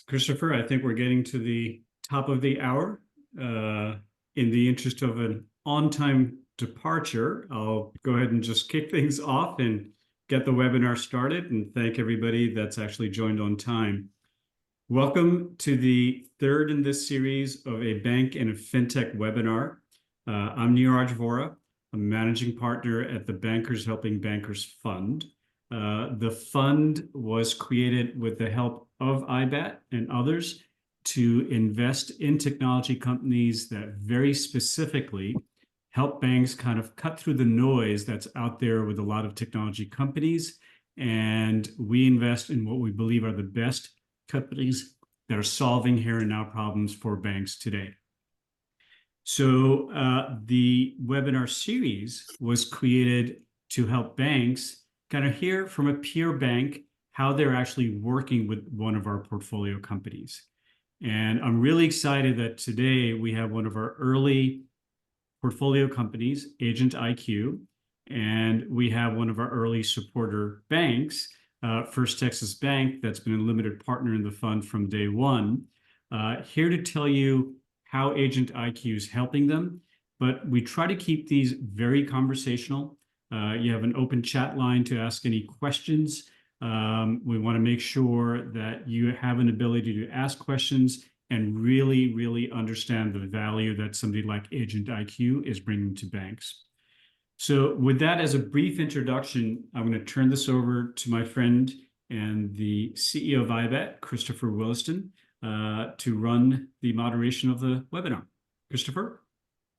Christopher, I think we're getting to the top of the hour. In the interest of an on-time departure, I'll go ahead and just kick things off and get the webinar started and thank everybody that's actually joined on time. Welcome to the third in this series of a bank and a fintech webinar. I'm Neeraj Vora, a managing partner at the Bankers Helping Bankers Fund. The fund was created with the help of IBAT and others to invest in technology companies that very specifically help banks kind of cut through the noise that's out there with a lot of technology companies. And we invest in what we believe are the best companies that are solving here and now problems for banks today. So the webinar series was created to help banks kind of hear from a peer bank how they're actually working with one of our portfolio companies. And I'm really excited that today we have one of our early portfolio companies, Agent IQ, and we have one of our early supporter banks, First Texas Bank, that's been a limited partner in the fund from day one, here to tell you how Agent IQ is helping them. But we try to keep these very conversational. You have an open chat line to ask any questions. We want to make sure that you have an ability to ask questions and really, really understand the value that somebody like Agent IQ is bringing to banks. So with that as a brief introduction, I'm going to turn this over to my friend and the CEO of IBAT, Christopher Williston, to run the moderation of the webinar. Christopher?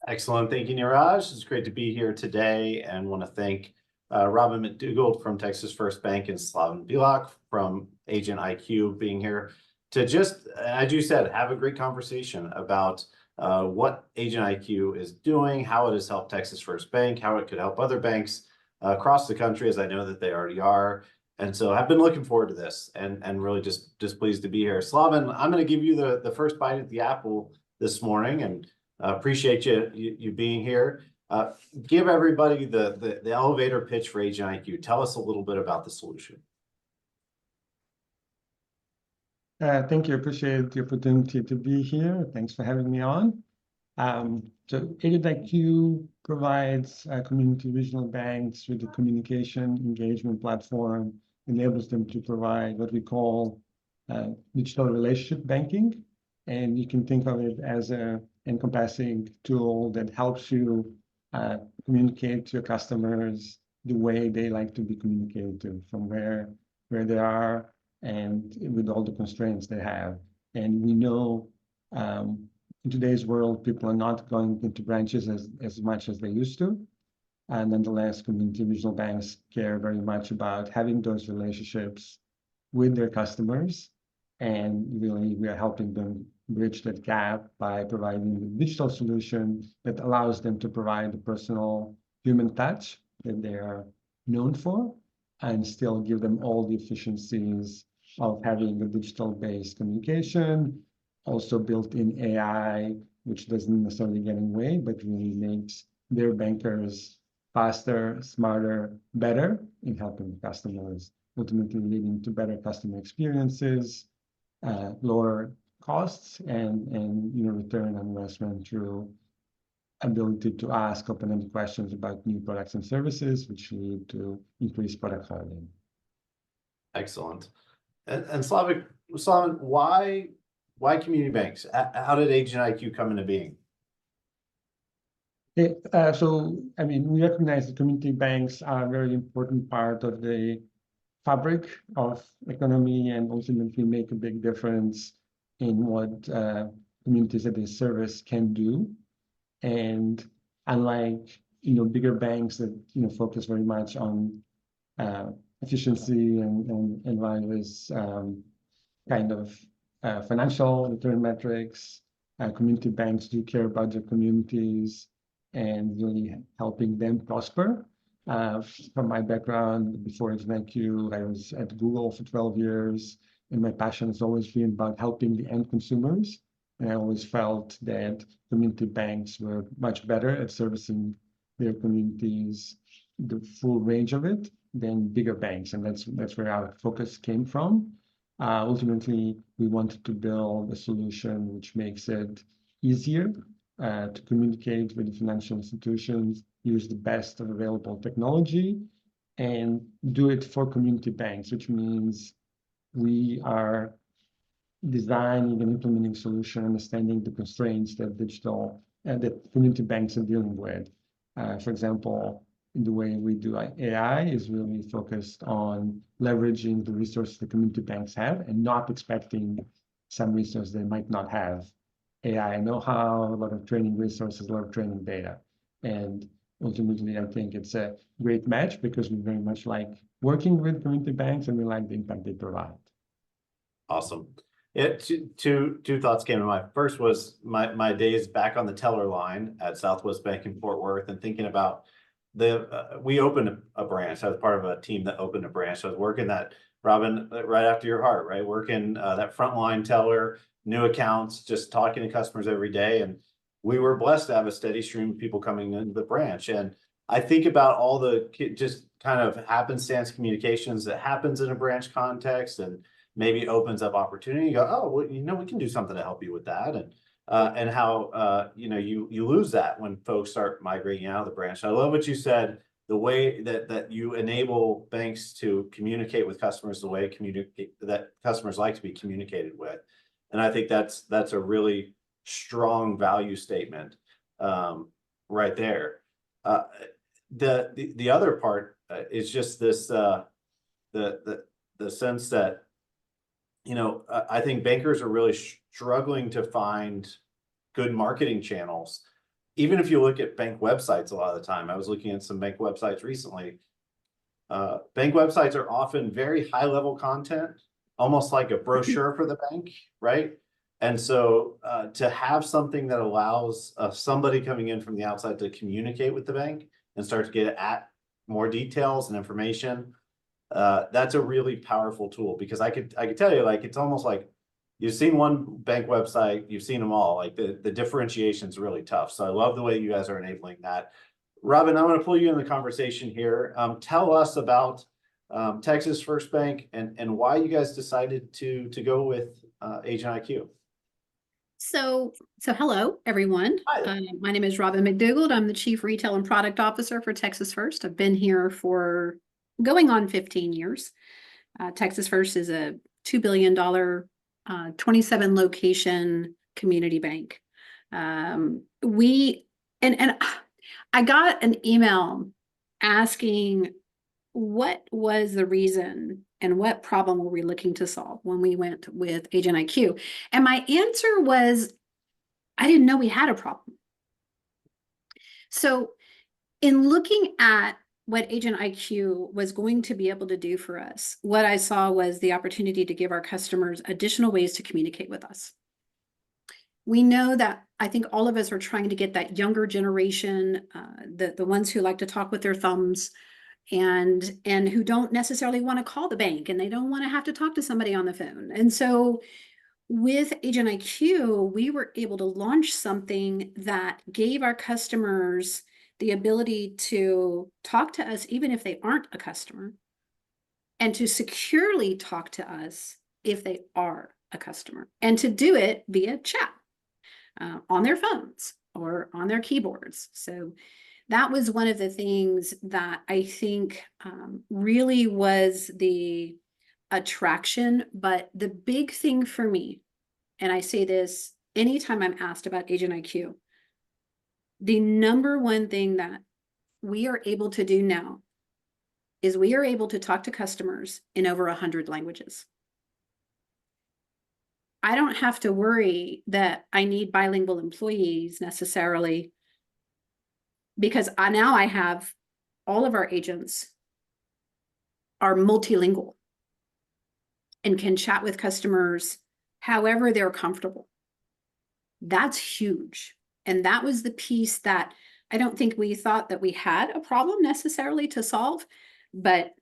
Excellent. Thank you, Neeraj. It's great to be here today and want to thank Robin McDougald from Texas First Bank and Slaven Bilak from Agent IQ being here to just, as you said, have a great conversation about what Agent IQ is doing, how it has helped Texas First Bank, how it could help other banks across the country, as I know that they already are. And so I've been looking forward to this and really just pleased to be here. Slaven, I'm going to give you the first bite at the apple this morning, and appreciate you being here. Give everybody the elevator pitch for Agent IQ. Tell us a little bit about the solution. Thank you. Appreciate the opportunity to be here. Thanks for having me on. So Agent IQ provides community regional banks with a communication engagement platform, enables them to provide what we call digital relationship banking. And you can think of it as an encompassing tool that helps you communicate to your customers the way they like to be communicated to, from where they are and with all the constraints they have. And we know in today's world, people are not going into branches as much as they used to. And nonetheless, community regional banks care very much about having those relationships with their customers. And really, we are helping them bridge that gap by providing a digital solution that allows them to provide the personal human touch that they are known for and still give them all the efficiencies of having a digital-based communication, also built-in AI, which doesn't necessarily get in the way, but really makes their bankers faster, smarter, better in helping the customers, ultimately leading to better customer experiences, lower costs, and return on investment through ability to ask open-ended questions about new products and services, which lead to increased product funding. Excellent. And Slaven, why community banks? How did Agent IQ come into being? So, I mean, we recognize that community banks are a very important part of the fabric of economy and ultimately make a big difference in what communities that they service can do. And unlike bigger banks that focus very much on efficiency and various kind of financial return metrics, community banks do care about their communities and really helping them prosper. From my background, before Agent IQ, I was at Google for 12 years, and my passion has always been about helping the end consumers. And I always felt that community banks were much better at servicing their communities, the full range of it, than bigger banks. And that's where our focus came from. Ultimately, we wanted to build a solution which makes it easier to communicate with the financial institutions, use the best of available technology, and do it for community banks, which means we are designing and implementing solution, understanding the constraints that digital and that community banks are dealing with. For example, in the way we do AI is really focused on leveraging the resources the community banks have and not expecting some resources they might not have. AI know-how, a lot of training resources, a lot of training data. And ultimately, I think it's a great match because we very much like working with community banks and we like the impact they provide. Awesome. Yeah, two thoughts came to mind. First was my days back on the teller line at Southwest Bank in Fort Worth and thinking about we opened a branch. I was part of a team that opened a branch. I was working that, Robin, right after your heart, right? Working that frontline teller, new accounts, just talking to customers every day. And we were blessed to have a steady stream of people coming into the branch. And I think about all the just kind of happenstance communications that happens in a branch context and maybe opens up opportunity. You go, oh, well, we can do something to help you with that. And how, you lose that when folks start migrating out of the branch. I love what you said, the way that you enable banks to communicate with customers the way that customers like to be communicated with. And I think that's a really strong value statement right there. The other part is just this, the sense that, I think bankers are really struggling to find good marketing channels. Even if you look at bank websites a lot of the time, I was looking at some bank websites recently. Bank websites are often very high level content, almost like a brochure for the bank, right? And so to have something that allows somebody coming in from the outside to communicate with the bank and start to get at more details and information, that's a really powerful tool, because I could tell you, like, it's almost like you've seen one bank website, you've seen them all. Like the differentiation is really tough. So I love the way you guys are enabling that. Robin, I'm going to pull you in the conversation here. Tell us about Texas First Bank and why you guys decided to go with Agent IQ. So hello, everyone. Hi. My name is Robin McDougald. I'm the Chief Retail and Product Officer for Texas First. I've been here for going on 15 years. Texas First is a $2 billion, 27 location community bank. I got an email asking what was the reason and what problem were we looking to solve when we went with Agent IQ. And my answer was, I didn't know we had a problem. So in looking at what Agent IQ was going to be able to do for us, what I saw was the opportunity to give our customers additional ways to communicate with us. We know that I think all of us are trying to get that younger generation, the ones who like to talk with their thumbs, and who don't necessarily want to call the bank and they don't want to have to talk to somebody on the phone. And so with Agent IQ, we were able to launch something that gave our customers the ability to talk to us even if they aren't a customer, and to securely talk to us if they are a customer, and to do it via chat on their phones or on their keyboards. So that was one of the things that I think really was the attraction. But the big thing for me, and I say this anytime I'm asked about Agent IQ, the number one thing that we are able to do now is we are able to talk to customers in over 100 languages. I don't have to worry that I need bilingual employees necessarily, because now I have all of our agents are multilingual and can chat with customers however they're comfortable. That's huge. And that was the piece that I don't think we thought that we had a problem necessarily to solve, but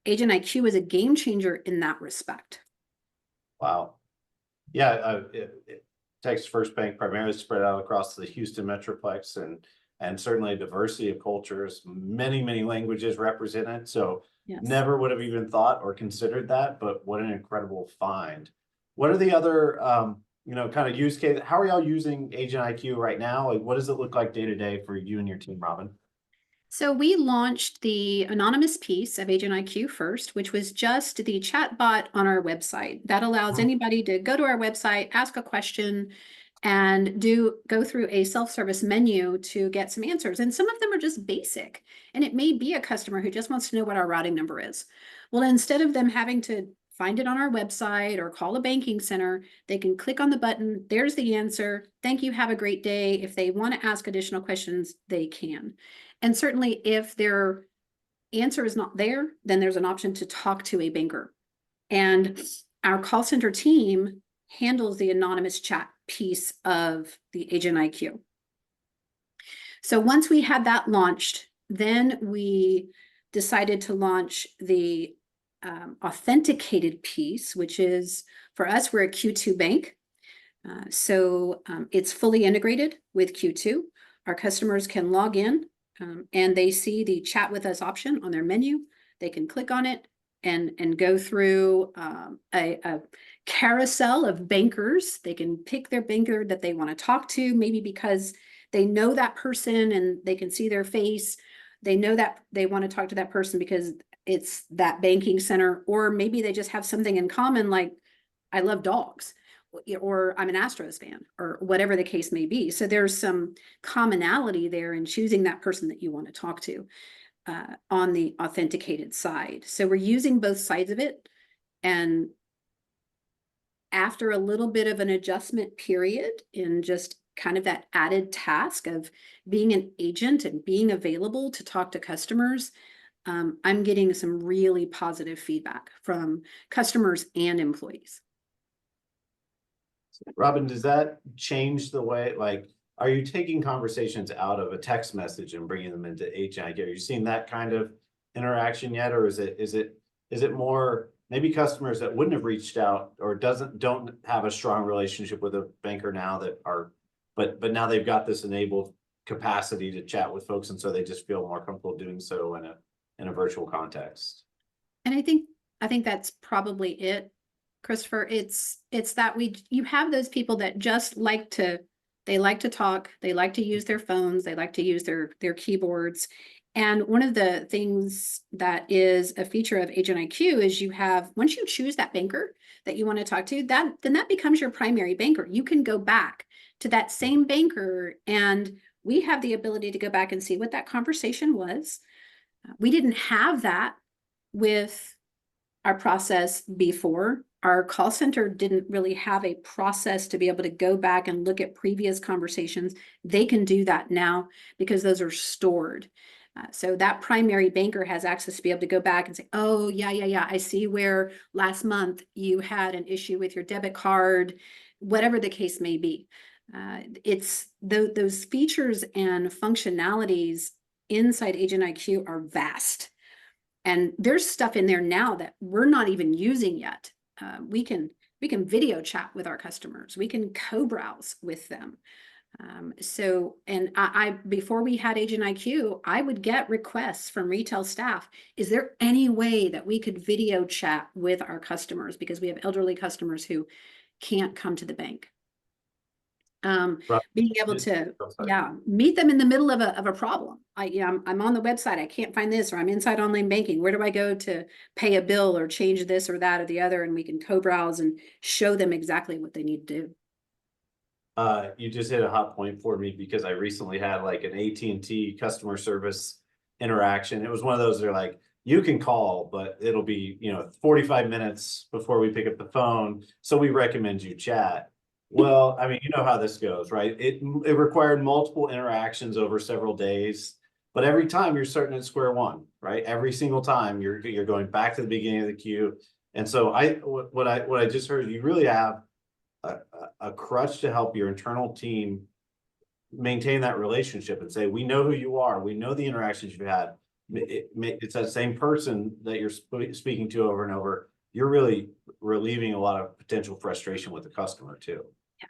Agent IQ is a game changer in that respect. Wow. Yeah, Texas First Bank primarily spread out across the Houston Metroplex, and and certainly a diversity of cultures, many languages represented. So Yes. never would have even thought or considered that, but what an incredible find. What are the other, kind of use case? How are y'all using Agent IQ right now? Like, what does it look like day to day for you and your team, Robin? So we launched the anonymous piece of Agent IQ first, which was just the chat bot on our website that allows anybody to go to our website, ask a question, and go through a self-service menu to get some answers. And some of them are just basic. And it may be a customer who just wants to know what our routing number is. Well, instead of them having to find it on our website or call a banking center, they can click on the button. There's the answer. Thank you. Have a great day. If they want to ask additional questions, they can. And certainly if their answer is not there, then there's an option to talk to a banker. And our call center team handles the anonymous chat piece of the Agent IQ. So once we had that launched, then we decided to launch the authenticated piece, which is, for us, we're a Q2 bank. So it's fully integrated with Q2. Our customers can log in and they see the chat with us option on their menu. They can click on it and go through a carousel of bankers. They can pick their banker that they want to talk to, maybe because they know that person and they can see their face. They know that they want to talk to that person because it's that banking center, or maybe they just have something in common, like I love dogs, or I'm an Astros fan, or whatever the case may be. So there's some commonality there in choosing that person that you want to talk to on the authenticated side. So we're using both sides of it. And after a little bit of an adjustment period in just kind of that added task of being an agent and being available to talk to customers, I'm getting some really positive feedback from customers and employees. Robin, does that change the way, like, are you taking conversations out of a text message and bringing them into Agent IQ? Are you seeing that kind of interaction yet? Or is it more maybe customers that wouldn't have reached out or don't have a strong relationship with a banker now that are, but now they've got this enabled capacity to chat with folks, and so they just feel more comfortable doing so in a virtual context? And I think that's probably it, Christopher. It's that you have those people that just like to talk, they like to use their phones, they like to use their keyboards. And one of the things that is a feature of Agent IQ is once you choose that banker that you want to talk to, then that becomes your primary banker. You can go back to that same banker, and we have the ability to go back and see what that conversation was. We didn't have that with our process before. Our call center didn't really have a process to be able to go back and look at previous conversations. They can do that now because those are stored. So that primary banker has access to be able to go back and say, oh, yeah, I see where last month you had an issue with your debit card, whatever the case may be. It's those features and functionalities inside Agent IQ are vast. And there's stuff in there now that we're not even using yet. We can video chat with our customers. We can co-browse with them. And I before we had Agent IQ, I would get requests from retail staff. Is there any way that we could video chat with our customers? Because we have elderly customers who can't come to the bank. Being able to, meet them in the middle of a problem. I'm on the website, I can't find this, or I'm inside online banking. Where do I go to pay a bill or change this or that or the other? And we can co-browse and show them exactly what they need to do. You just hit a hot point for me, because I recently had like an AT&T customer service interaction. It was one of those, they're like, you can call, but it'll be, 45 minutes before we pick up the phone. So we recommend you chat. Well, I mean, you know how this goes, right? It required multiple interactions over several days, but every time you're starting at square one, right? Every single time you're going back to the beginning of the queue. And so what I just heard, you really have a crutch to help your internal team maintain that relationship and say, we know who you are. We know the interactions you've had. It's that same person that you're speaking to over and over. You're really relieving a lot of potential frustration with the customer too. Yeah.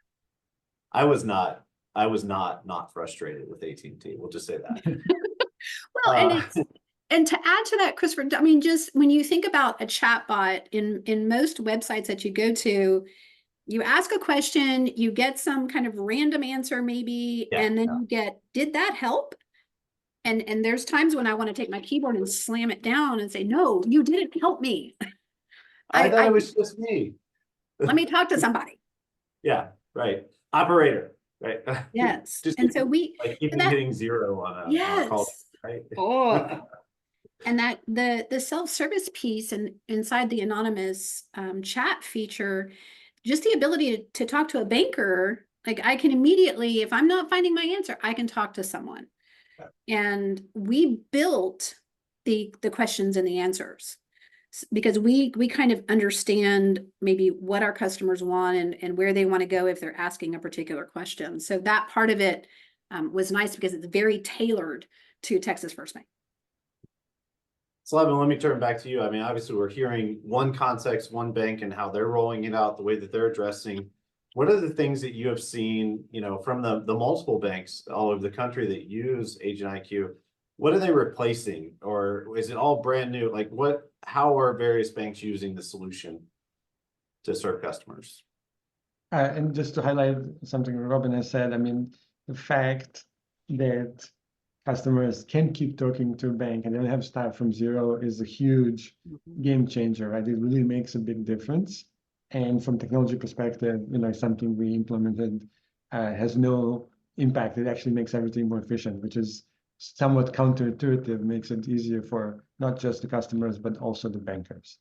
I was not I was not frustrated with AT&T. We'll just say that. Well, and to add to that, Christopher, I mean, just when you think about a chat bot in most websites that you go to, you ask a question, you get some kind of random answer maybe, Yeah, and then yeah. you get, did that help? And there's times when I want to take my keyboard and slam it down and say, no, you didn't help me. I thought it was just me. Let me talk to somebody. Yeah, right. Operator, right? Yes. Just And so we, like keeping that- hitting 0 on a call, yes. right? Oh, and that the self-service piece and inside the anonymous chat feature, just the ability to talk to a banker, like I can immediately, if I'm not finding my answer, I can talk to someone. And we built the questions and the answers because we kind of understand maybe what our customers want and where they want to go if they're asking a particular question. So that part of it was nice because it's very tailored to Texas First Bank. Slavin, let me turn back to you. I mean, obviously, we're hearing one context, one bank, and how they're rolling it out, the way that they're addressing. What are the things that you have seen, you know, from the multiple banks all over the country that use Agent IQ? What are they replacing, or is it all brand new? Like, how are various banks using the solution to serve customers? And just to highlight something Robin has said, I mean, the fact that customers can keep talking to a bank and they don't have to start from 0 is a huge game changer, right? It really makes a big difference. And from technology perspective, you know, something we implemented has no impact. It actually makes everything more efficient, which is somewhat counterintuitive, makes it easier for not just the customers, but also the bankers.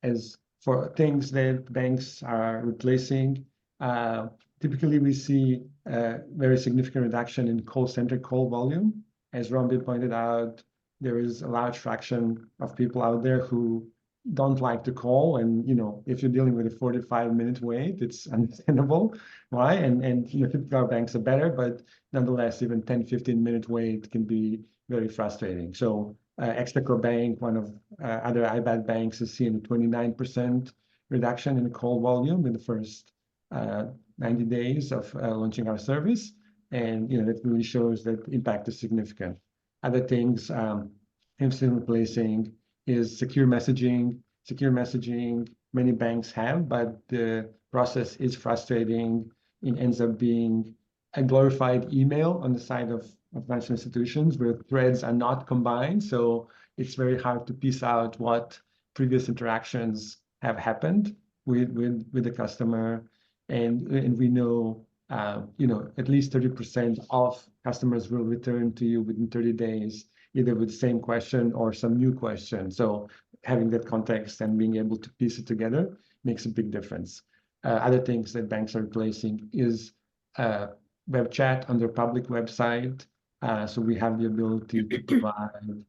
As for things that banks are replacing, typically we see a very significant reduction in call center call volume. As Robin pointed out, there is a large fraction of people out there who don't like to call. And, you know, if you're dealing with a 45-minute wait, it's understandable why. And you know, typically our banks are better, but nonetheless, even 10-15-minute wait can be very frustrating. So Extraco Bank, one of other IBAT banks, is seeing a 29% reduction in the call volume in the first 90 days of launching our service. And, you know, that really shows that impact is significant. Other things, instant replacing is secure messaging. Secure messaging, many banks have, but the process is frustrating. It ends up being a glorified email on the side of financial institutions where threads are not combined. So it's very hard to piece out what previous interactions have happened with the customer. And we know, you know, at least 30% of customers will return to you within 30 days, either with the same question or some new question. So having that context and being able to piece it together makes a big difference. Other things that banks are replacing is web chat on their public website. So we have the ability to provide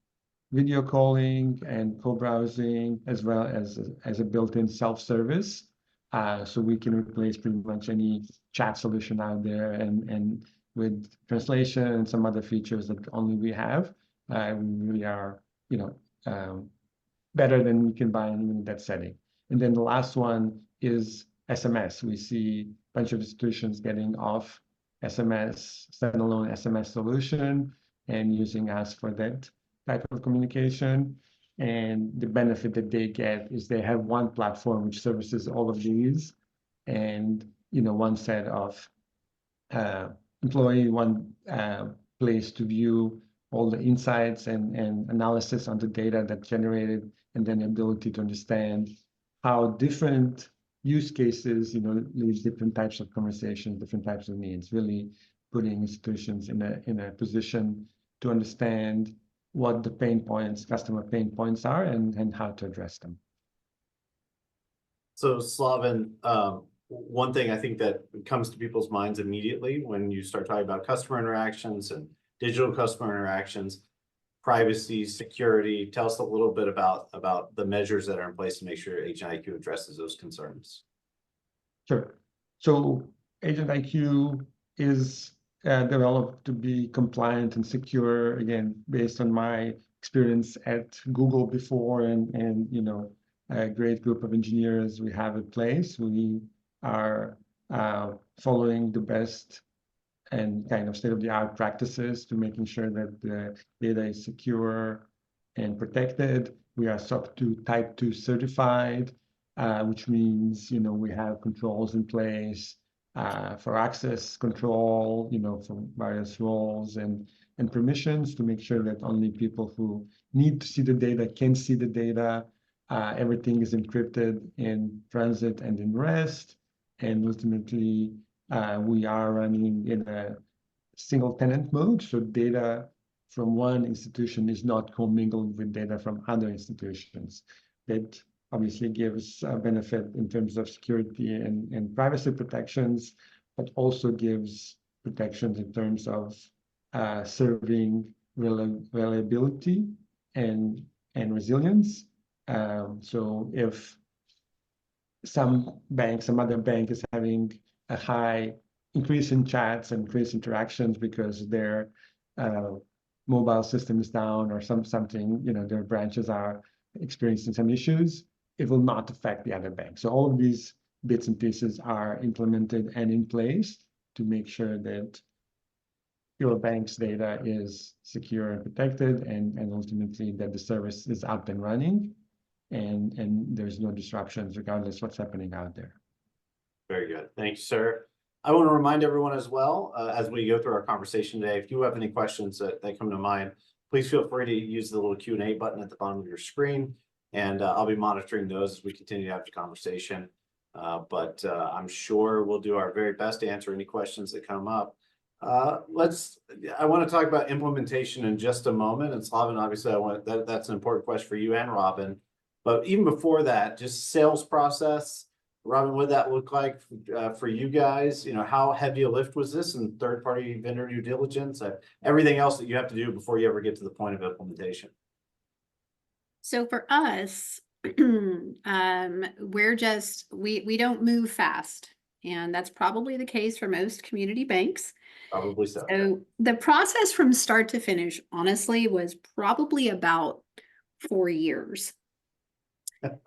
video calling and co-browsing as well as a built-in self-service. So we can replace pretty much any chat solution out there, and with translation and some other features that only we have, we really are, you know, better than we can buy in that setting. And then the last one is SMS. We see a bunch of institutions getting off SMS, standalone SMS solution, and using us for that type of communication. And the benefit that they get is they have one platform which services all of these, and, you know, one set of employee, one place to view all the insights and analysis on the data that's generated, and then the ability to understand how different use cases, you know, leads different types of conversations, different types of needs, really putting institutions in a position to understand what the pain points, customer pain points are, and how to address them. So Slavin, one thing I think that comes to people's minds immediately when you start talking about customer interactions and digital customer interactions, privacy, security. Tell us a little bit about the measures that are in place to make sure Agent IQ addresses those concerns. Sure. So Agent IQ is developed to be compliant and secure, again, based on my experience at Google before, and you know, a great group of engineers we have in place. We are following the best and kind of state-of-the-art practices to making sure that the data is secure and protected. We are SOC 2 Type 2 certified, which means, we have controls in place for access control, for various roles and permissions to make sure that only people who need to see the data can see the data. Everything is encrypted in transit and in rest. And ultimately, we are running in a single tenant mode, so data from one institution is not commingled with data from other institutions. That obviously gives a benefit in terms of security and privacy protections, but also gives protections in terms of serving reliability and resilience. So if some other bank is having a high increase in chats and increase interactions because their mobile system is down or something, their branches are experiencing some issues, it will not affect the other bank. So all of these bits and pieces are implemented and in place to make sure that your bank's data is secure and protected, and ultimately that the service is up and running, and there's no disruptions regardless what's happening out there. Very good. Thank you, sir. I want to remind everyone as well, as we go through our conversation today, if you have any questions that come to mind, please feel free to use the little Q&A button at the bottom of your screen, and I'll be monitoring those as we continue to have the conversation. But I'm sure we'll do our very best to answer any questions that come up. I want to talk about implementation in just a moment, and Slaven, obviously that's an important question for you and Robin. But even before that, just sales process. Robin, what did that look like for you guys? How heavy a lift was this in third-party vendor due diligence, everything else that you have to do before you ever get to the point of implementation? So for us, we don't move fast, and that's probably the case for most community banks. Probably so. So the process from start to finish, honestly, was probably about 4 years.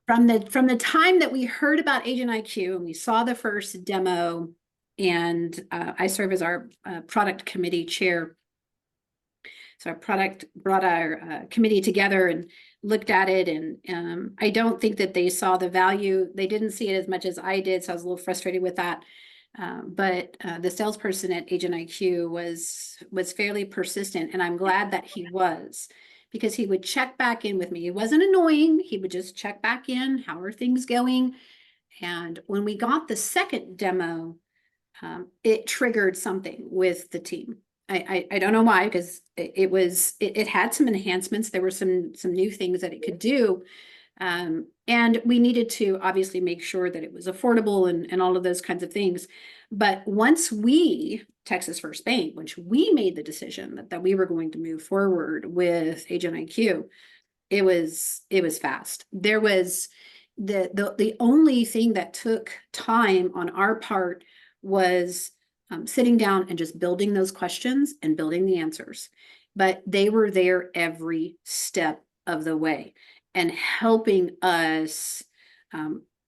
From the time that we heard about Agent IQ and we saw the first demo, and I serve as our product committee chair. So our product brought our committee together and looked at it, and I don't think that they saw the value. They didn't see it as much as I did, so I was a little frustrated with that. But the salesperson at Agent IQ was fairly persistent, and I'm glad that he was, because he would check back in with me. It wasn't annoying. He would just check back in. How are things going? And when we got the second demo, it triggered something with the team. I don't know why, because it had some enhancements. There were some new things that it could do. And we needed to obviously make sure that it was affordable and all of those kinds of things. But once we, Texas First Bank, which we made the decision that we were going to move forward with Agent IQ, it was fast. There was the only thing that took time on our part was sitting down and just building those questions and building the answers. But they were there every step of the way and helping us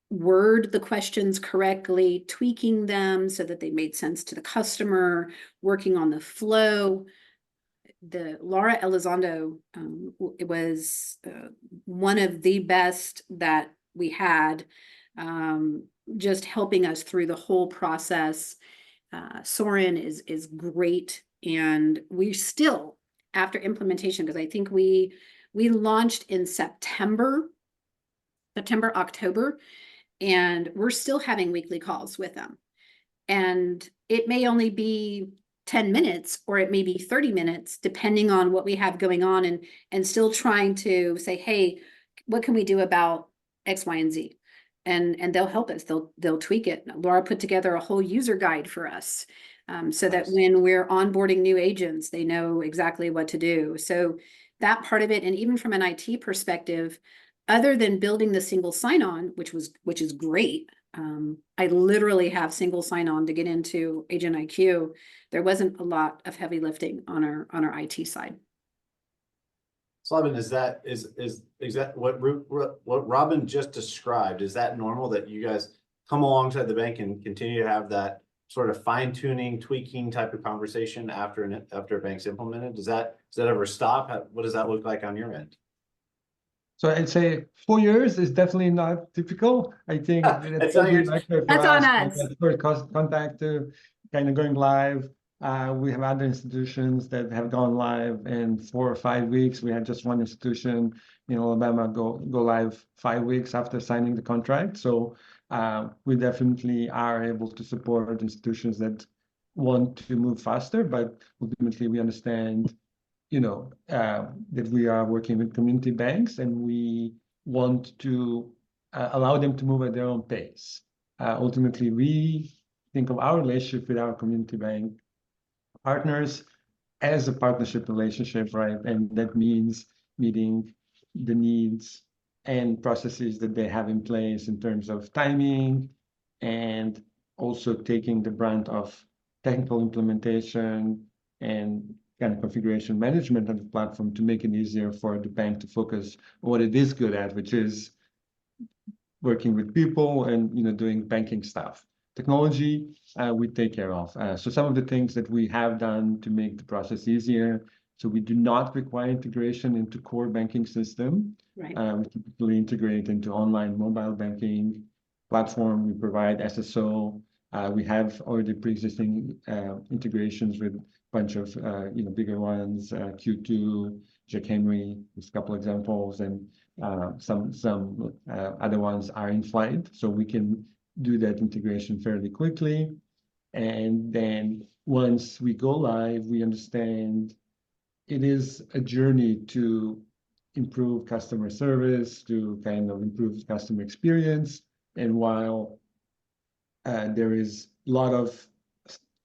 word the questions correctly, tweaking them so that they made sense to the customer, working on the flow. Laura Elizondo, it was one of the best that we had, just helping us through the whole process. Soren is great, and we still, after implementation, because I think we launched in September, October, and we're still having weekly calls with them. And it may only be 10 minutes or it may be 30 minutes, depending on what we have going on, and still trying to say, hey, what can we do about X, Y, and Z? And they'll help us. They'll tweak it. Laura put together a whole user guide for us, so that when we're onboarding new agents, they know exactly what to do. So that part of it, and even from an IT perspective, other than building the single sign-on, which is great. I literally have single sign-on to get into Agent IQ. There wasn't a lot of heavy lifting on our IT side. Slaven, is that what Robin just described? Is that normal that you guys come alongside the bank and continue to have that sort of fine tuning, tweaking type of conversation after a bank's implemented? Does that ever stop? What does that look like on your end? So I'd say 4 years is definitely not typical. I think That's it's not your- for That's on us, us. that first contact to kind of going live. We have other institutions that have gone live in 4 or 5 weeks. We had just one institution in Alabama go live 5 weeks after signing the contract. So we definitely are able to support institutions that want to move faster, but ultimately we understand that we are working with community banks and we want to allow them to move at their own pace. Ultimately, we think of our relationship with our community bank partners as a partnership relationship, right? And that means meeting the needs and processes that they have in place in terms of timing and also taking the brunt of technical implementation and kind of configuration management of the platform to make it easier for the bank to focus on what it is good at, which is working with people and doing banking stuff. Technology, we take care of. So some of the things that we have done to make the process easier. So we do not require integration into core banking system. Right. We typically integrate into online mobile banking platform. We provide SSO. We have already pre-existing integrations with bunch of bigger ones, Q2, Jack Henry, just a couple examples, and some other ones are in flight, so we can do that integration fairly quickly. And then once we go live, we understand it is a journey to improve customer service, to kind of improve customer experience. And while there is a lot of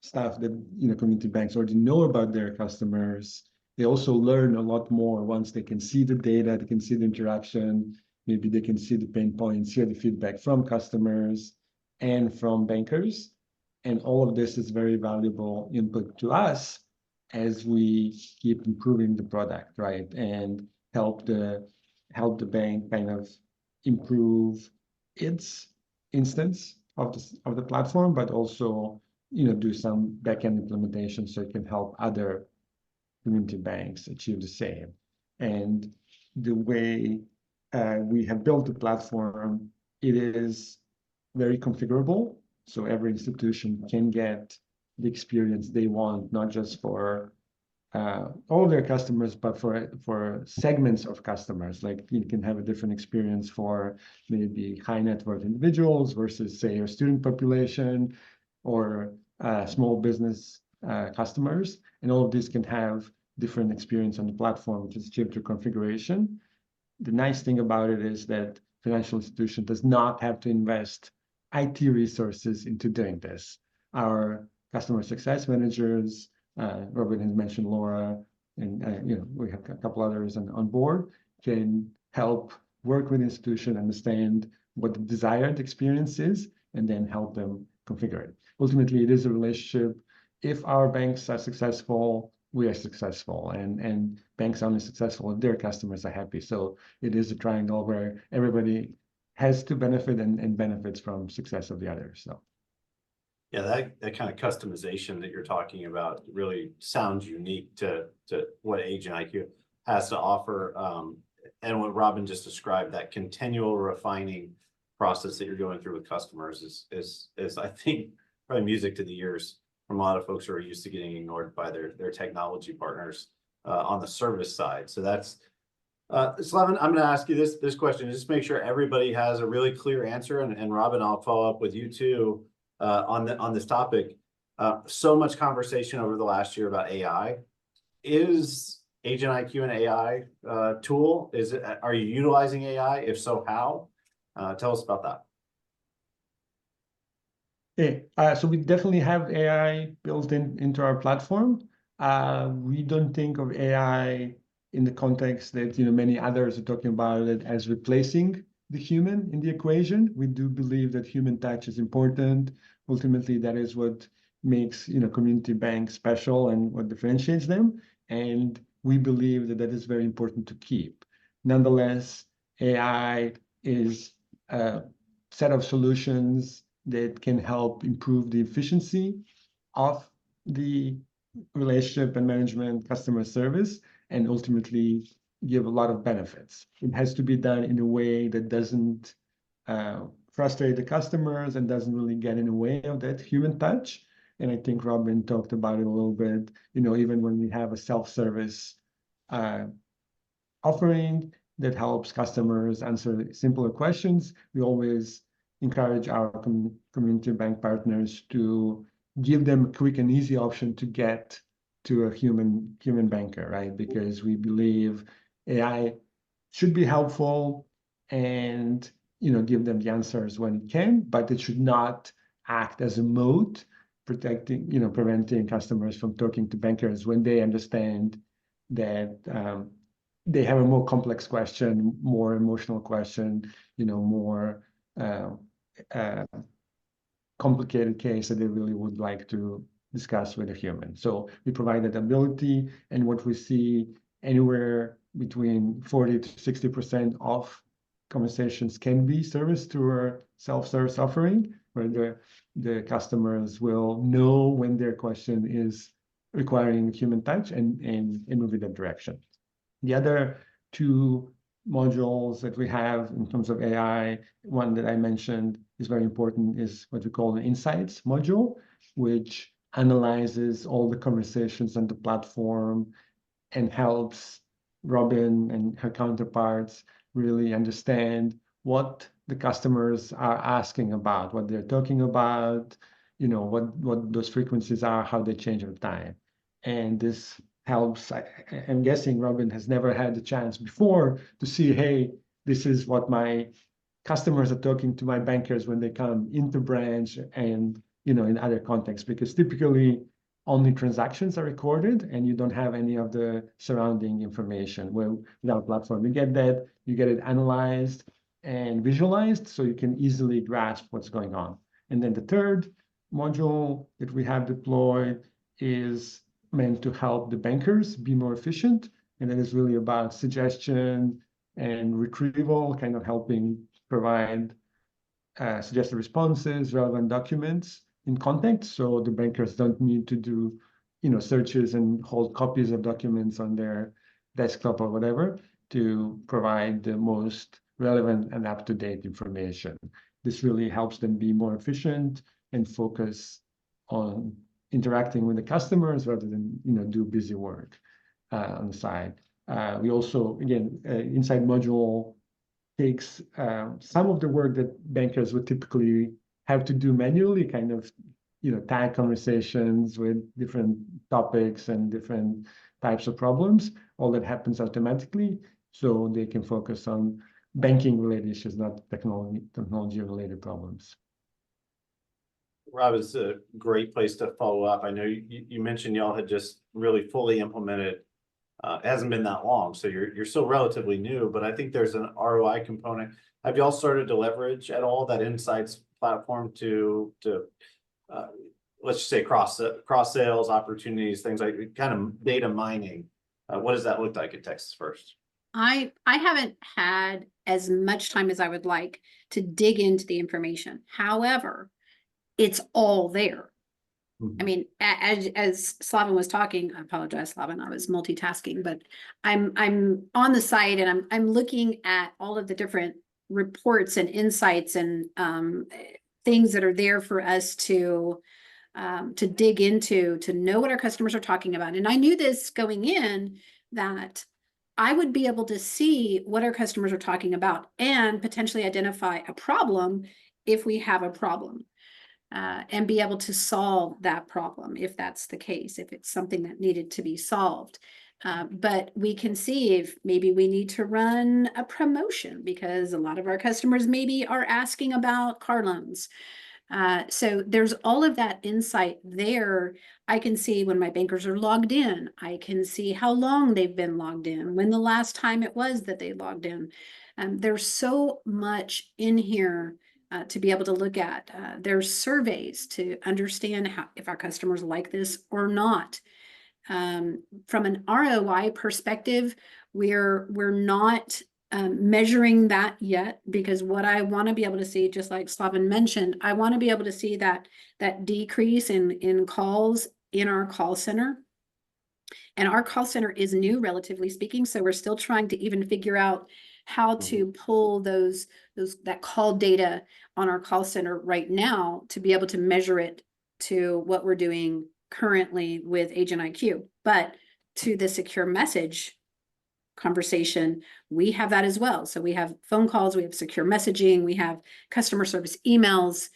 stuff that community banks already know about their customers, they also learn a lot more once they can see the data, they can see the interaction, maybe they can see the pain points, hear the feedback from customers and from bankers. And all of this is very valuable input to us as we keep improving the product, right? And help the bank kind of improve its instance of the platform, but also do some backend implementation so it can help other community banks achieve the same. And the way we have built the platform, it is very configurable. So every institution can get the experience they want, not just for all their customers, but for segments of customers. Like you can have a different experience for maybe high net worth individuals versus, say, your student population or small business customers. And all of these can have different experience on the platform, which is achieved through configuration. The nice thing about it is that financial institution does not have to invest IT resources into doing this. Our customer success managers, Robin has mentioned Laura, and we have a couple others on board, can help work with the institution, understand what the desired experience is, and then help them configure it. Ultimately, it is a relationship. If our banks are successful, we are successful, and banks are only successful if their customers are happy. So it is a triangle where everybody has to benefit and benefits from success of the others. So. Yeah, that kind of customization that you're talking about really sounds unique to what Agent IQ has to offer. And what Robin just described, that continual refining process that you're going through with customers is I think probably music to the ears from a lot of folks who are used to getting ignored by their technology partners on the service side. So that's Slevin, I'm going to ask you this question, just make sure everybody has a really clear answer. And Robin, I'll follow up with you too. On this topic, so much conversation over the last year about AI. Is Agent IQ an AI tool? Are you utilizing AI? If so, how? Tell us about that. Okay, so we definitely have AI built into our platform. We don't think of AI in the context that many others are talking about it as replacing the human in the equation. We do believe that human touch is important. Ultimately, that is what makes community banks special and what differentiates them. And we believe that is very important to keep. Nonetheless, AI is a set of solutions that can help improve the efficiency of the relationship and management customer service and ultimately give a lot of benefits. It has to be done in a way that doesn't frustrate the customers and doesn't really get in the way of that human touch. And I think Robin talked about it a little bit, even when we have a self-service offering that helps customers answer simpler questions, we always encourage our community bank partners to give them a quick and easy option to get to a human banker, right? Because we believe AI should be helpful and give them the answers when it can, but it should not act as a moat preventing customers from talking to bankers when they understand that they have a more complex question, more emotional question, more complicated case that they really would like to discuss with a human. So we provide that ability, and what we see anywhere between 40 to 60% of conversations can be serviced through our self-service offering, where the customers will know when their question is requiring human touch and move in that direction. The other two modules that we have in terms of AI, one that I mentioned is very important, is what we call the Insights module, which analyzes all the conversations on the platform and helps Robin and her counterparts really understand what the customers are asking about, what they're talking about, what those frequencies are, how they change over time. And this helps. I'm guessing Robin has never had the chance before to see, hey, this is what my customers are talking to my bankers when they come into branch and in other contexts, because typically only transactions are recorded and you don't have any of the surrounding information. Well, with our platform, you get that, you get it analyzed and visualized so you can easily grasp what's going on. And then the third module that we have deployed is meant to help the bankers be more efficient. And that is really about suggestion and retrieval, kind of helping provide suggested responses, relevant documents in context. So the bankers don't need to do, searches and hold copies of documents on their desktop or whatever to provide the most relevant and up-to-date information. This really helps them be more efficient and focus on interacting with the customers rather than do busy work on the side. We also, again, Insight module takes some of the work that bankers would typically have to do manually, kind of tag conversations with different topics and different types of problems. All that happens automatically, so they can focus on banking-related issues, not technology-related problems. Rob, it's a great place to follow up. I know you mentioned y'all had just really fully implemented. It hasn't been that long, so you're still relatively new, but I think there's an ROI component. Have y'all started to leverage at all that Insights platform to let's just say cross sales opportunities, things like kind of data mining? What does that look like at Texas First? I haven't had as much time as I would like to dig into the information. However, it's all there. I mean, as Slaven was talking, I apologize, Slaven, I was multitasking, but I'm on the site and I'm looking at all of the different reports and insights and things that are there for us to dig into, to know what our customers are talking about. And I knew this going in, that I would be able to see what our customers are talking about and potentially identify a problem if we have a problem. And be able to solve that problem if that's the case, if it's something that needed to be solved. But we can see if maybe we need to run a promotion because a lot of our customers maybe are asking about car loans. So there's all of that insight there. I can see when my bankers are logged in. I can see how long they've been logged in, when the last time it was that they logged in. There's so much in here to be able to look at. There's surveys to understand if our customers like this or not. From an ROI perspective, we're not measuring that yet, because what I want to be able to see, just like Slavin mentioned, I want to be able to see that decrease in calls in our call center. And our call center is new, relatively speaking, so we're still trying to even figure out how to pull that call data on our call center right now to be able to measure it to what we're doing currently with Agent IQ. But to the secure message conversation, we have that as well. So we have phone calls, we have secure messaging, we have customer service emails.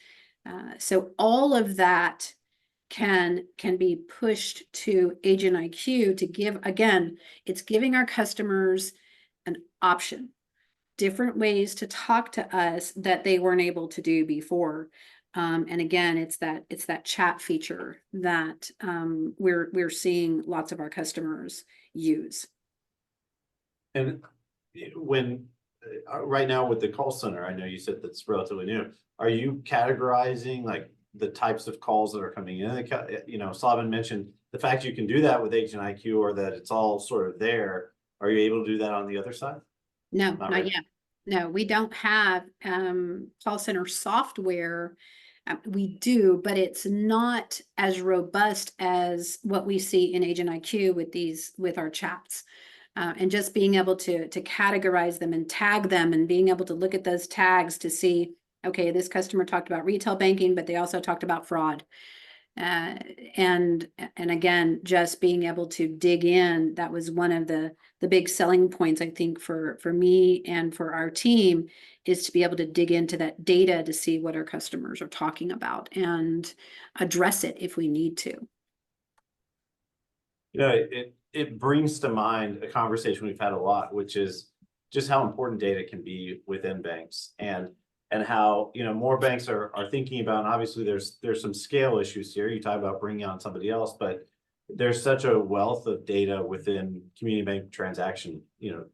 So all of that can be pushed to Agent IQ to give, again, it's giving our customers an option, different ways to talk to us that they weren't able to do before. And again, it's that chat feature that we're seeing lots of our customers use. And when, right now with the call center, I know you said that's relatively new. Are you categorizing like the types of calls that are coming in? You know, Slavin mentioned the fact you can do that with Agent IQ, or that it's all sort of there. Are you able to do that on the other side? No, Not not really. yet. No, we don't have call center software. We do, but it's not as robust as what we see in Agent IQ with our chats. And just being able to categorize them and tag them, and being able to look at those tags to see, okay, this customer talked about retail banking, but they also talked about fraud. And again, just being able to dig in, that was one of the big selling points, I think, for me and for our team, is to be able to dig into that data to see what our customers are talking about and address it if we need to. You know, it brings to mind a conversation we've had a lot, which is just how important data can be within banks, and how, you know, more banks are thinking about, and obviously there's some scale issues here. You talk about bringing on somebody else, but there's such a wealth of data within community bank transaction, you know,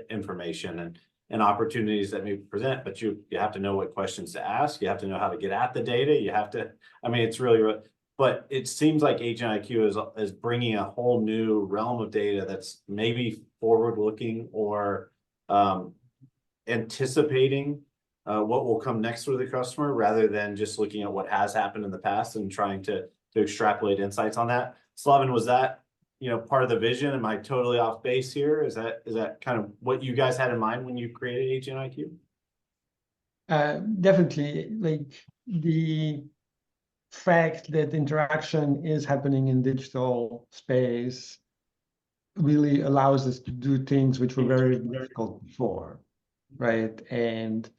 information and opportunities that may present, but you have to know what questions to ask. You have to know how to get at the data. You have to, I mean, it's really, but it seems like Agent IQ is bringing a whole new realm of data that's maybe forward-looking or anticipating what will come next with the customer, rather than just looking at what has happened in the past and trying to extrapolate insights on that. Slavin, was that, you know, part of the vision? Am I totally off base here? Is that kind of what you guys had in mind when you created Agent IQ? Definitely, like the fact that interaction is happening in digital space really allows us to do things which were very difficult before, right? And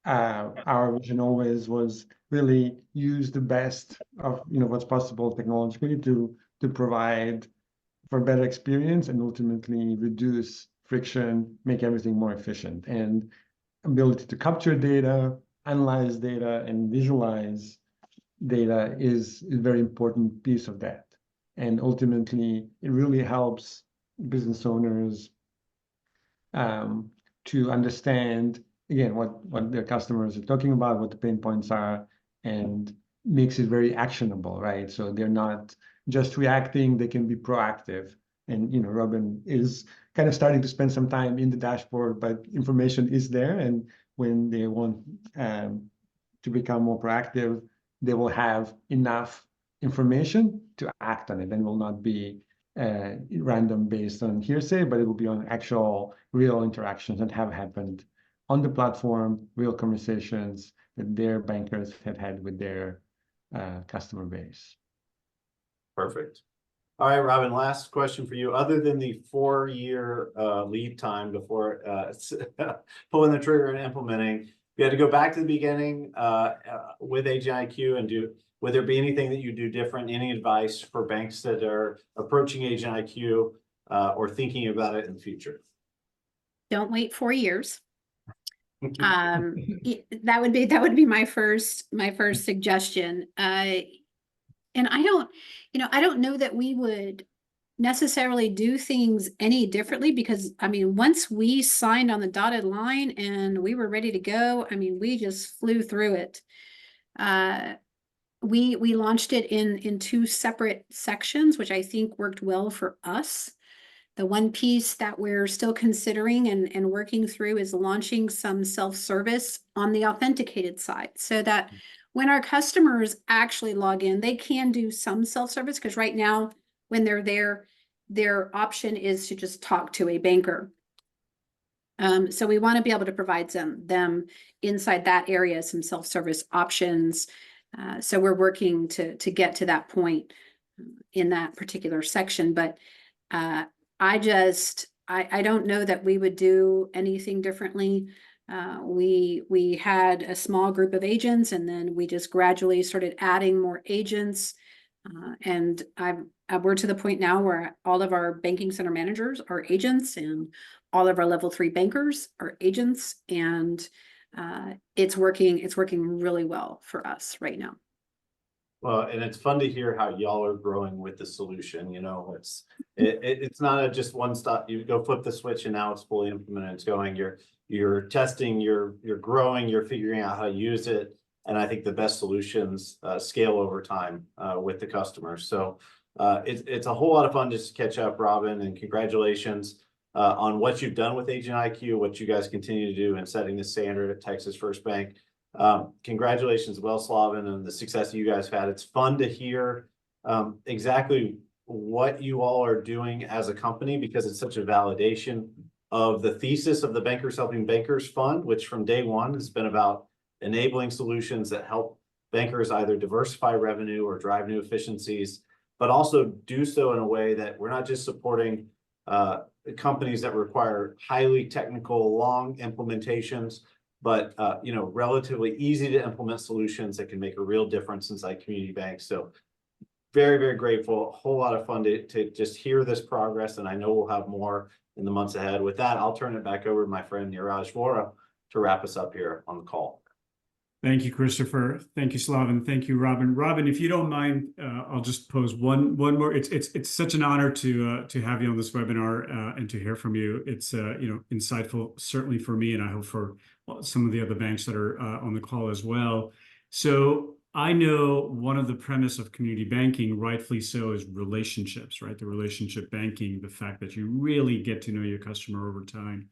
our vision always was really use the best of, you know, what's possible technologically to provide for better experience and ultimately reduce friction, make everything more efficient. And ability to capture data, analyze data, and visualize data is a very important piece of that. And ultimately, it really helps business owners to understand, again, what their customers are talking about, what the pain points are, and makes it very actionable, right? So they're not just reacting, they can be proactive. And, you know, Robin is kind of starting to spend some time in the dashboard, but information is there. And when they want to become more proactive, they will have enough information to act on it, and will not be random based on hearsay, but it will be on actual real interactions that have happened on the platform, real conversations that their bankers have had with their customer base. Perfect. All right, Robin, last question for you. Other than the 4-year lead time before pulling the trigger and implementing, you had to go back to the beginning with Agent IQ and would there be anything that you do different? Any advice for banks that are approaching Agent IQ or thinking about it in the future? Don't wait 4 years. That would be my first suggestion. And I don't know that we would necessarily do things any differently, because I mean, once we signed on the dotted line and we were ready to go, I mean, we just flew through it. We launched it in 2 separate sections, which I think worked well for us. The one piece that we're still considering and working through is launching some self-service on the authenticated side so that when our customers actually log in, they can do some self-service, because right now when they're there, their option is to just talk to a banker. So we want to be able to provide them inside that area some self-service options. So we're working to get to that point in that particular section, but I don't know that we would do anything differently. We had a small group of agents, and then we just gradually started adding more agents. And we're to the point now where all of our banking center managers are agents, and all of our level 3 bankers are agents, and it's working really well for us right now. Well, and it's fun to hear how y'all are growing with the solution. You know, it's not just one stop. You go flip the switch and now it's fully implemented. It's going. You're testing. You're growing. You're figuring out how to use it. And I think the best solutions scale over time with the customers. So it's a whole lot of fun just to catch up, Robin, and congratulations on what you've done with Agent IQ, what you guys continue to do in setting the standard at Texas First Bank. Congratulations, well, Slavin, and the success you guys have had. It's fun to hear exactly what you all are doing as a company, because it's such a validation of the thesis of the Bankers Helping Bankers Fund, which from day one has been about enabling solutions that help bankers either diversify revenue or drive new efficiencies, but also do so in a way that we're not just supporting companies that require highly technical, long implementations, but relatively easy to implement solutions that can make a real difference inside community banks. So very, very grateful. A whole lot of fun to just hear this progress, and I know we'll have more in the months ahead. With that, I'll turn it back over to my friend Neeraj Vora to wrap us up here on the call. Thank you, Christopher. Thank you, Slavin. Thank you, Robin. Robin, if you don't mind, I'll just pose one more. It's such an honor to have you on this webinar and to hear from you. It's insightful, certainly for me, and I hope for some of the other banks that are on the call as well. So I know one of the premise of community banking, rightfully so, is relationships, right? The relationship banking, the fact that you really get to know your customer over time.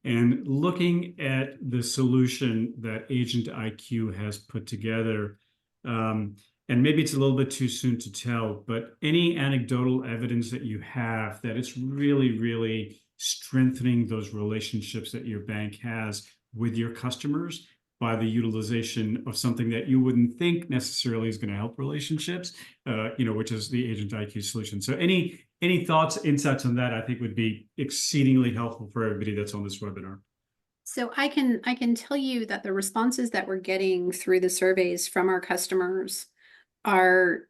And looking at the solution that Agent IQ has put together, and maybe it's a little bit too soon to tell, but any anecdotal evidence that you have that it's really, really strengthening those relationships that your bank has with your customers by the utilization of something that you wouldn't think necessarily is going to help relationships, which is the Agent IQ solution. So any thoughts, insights on that, I think would be exceedingly helpful for everybody that's on this webinar. So I can tell you that the responses that we're getting through the surveys from our customers are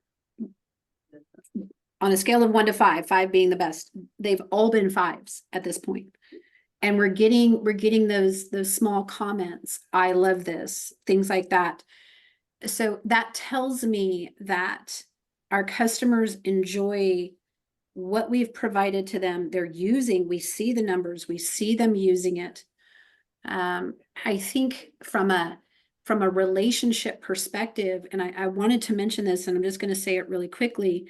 on a scale of 1 to 5, 5 being the best. They've all been 5s at this point. And we're getting those small comments. I love this, things like that. So that tells me that our customers enjoy what we've provided to them. They're using, we see the numbers, we see them using it. I think from a relationship perspective, and I wanted to mention this, and I'm just going to say it really quickly.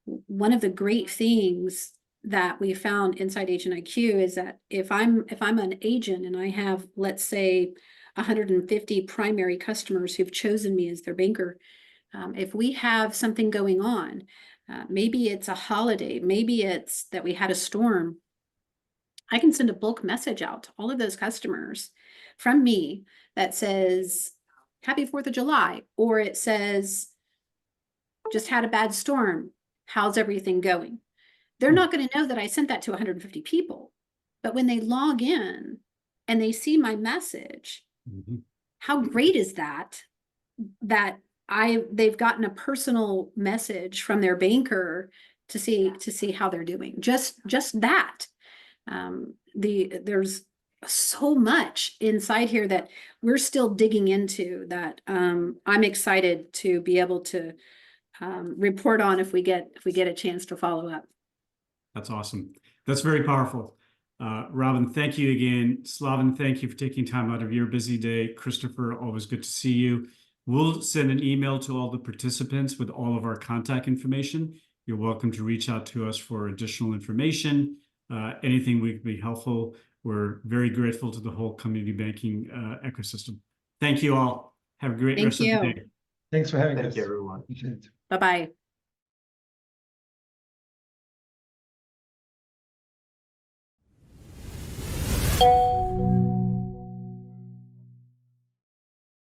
One of the great things that we found inside Agent IQ is that if I'm an agent and I have, let's say, 150 primary customers who've chosen me as their banker, if we have something going on, maybe it's a holiday, maybe it's that we had a storm, I can send a bulk message out to all of those customers from me that says, Happy 4th of July, or it says, just had a bad storm. How's everything going? They're not going to know that I sent that to 150 people, but when they log in and they see my message, how great is that? That they've gotten a personal message from their banker to see how they're doing. Just that. There's so much inside here that we're still digging into that. I'm excited to be able to report on if we get a chance to follow up. That's awesome. That's very powerful. Robin, thank you again. Slavin, thank you for taking time out of your busy day. Christopher, always good to see you. We'll send an email to all the participants with all of our contact information. You're welcome to reach out to us for additional information. anything we can be helpful. We're very grateful to the whole community banking ecosystem. Thank you all. Have a great Thank rest of you. the day. Thanks for having us. Thank you, everyone. Appreciate it. Bye-bye.